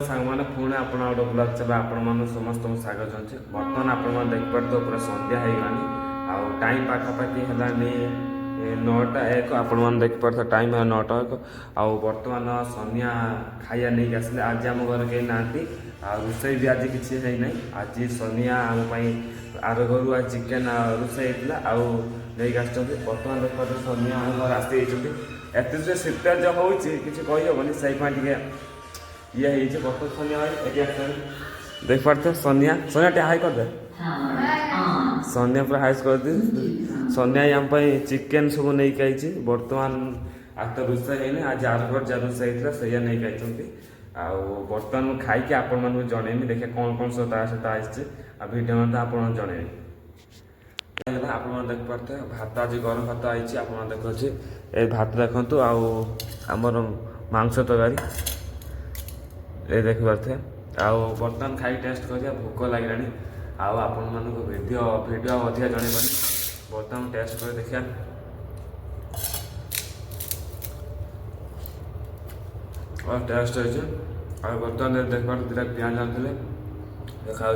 ସାଙ୍ଗମାନେ ପୁଣି ଆପଣ ଗୋଟେ ବ୍ଲଗ୍ ଚେବେ ଆପଣମାନଙ୍କୁ ସମସ୍ତଙ୍କୁ ସ୍ୱାଗତ ଜଣାଉଛି। ବର୍ତ୍ତମାନ ଆପଣମାନେ ଦେଖିପାରୁଥିବେ ପୁରା ସନ୍ଧ୍ୟା ହେଇଗଲାଣି ଆଉ ଟାଇମ୍ ପାଖାପାଖି ହେଲାନି 9:01। ଆପଣମାନେ ଦେଖିପାରୁଥିବେ ଟାଇମ୍ 9:01 ଆଉ ବର୍ତ୍ତମାନ ସନ୍ଧ୍ୟା ଖାଇବା ନେଇକି ଆସିଲେ। ଆଜି ଆମ ଘରେ କେହି ନାହାନ୍ତି ଆଉ ରୋଷେଇ ବି ଆଜି କିଛି ହେଇନାହିଁ। ଆଜି ସନ୍ଧ୍ୟା ଆମ ପାଇଁ ଆର ଘରୁ ଆଜି ଚିକେନ୍ ରୋଷେଇ ହେଇଥିଲା ଆଉ ନେଇକି ଆସିଛନ୍ତି। ବର୍ତ୍ତମାନ ଦେଖିପାରୁଥିବେ ସନ୍ଧ୍ୟା ଆମ ଘରେ ଆସିଯାଇଛନ୍ତି। ଏତେ ଯେ ଶୀତ ଯେଉଁ ହେଉଛି କିଛି କହିହେବନି, ସେଇପାଇଁ ଟିକେ ये है बर्तन सोनिया देख पारते सोनिया सोनिया टे हाई कर दे सोनिया पूरा हाइस कर दी सोनिया यहाँ चिकेन सब नहीं खाई बर्तमान आज तो रोषे है आज आर जहाँ रोषे होता है नहीं खाई बर्तमान खाई आपण मानक जनइबी देखिए कौन कौन सब सहित आसचे भिडियो में आप जनइबी आप देख पारते भात आज गरम भात आई आप देखुचे ये भात देखु आमर मांस तरकारी ये देखिपे आउ बर्तमान खाई टेस्ट कर भोक लगे आपण मानक भिडियो अधिका जनइबनी बर्तमान टेस्ट कर देखिए और टेस्ट हो बर्तमान देख दुटा पिज आनते देखा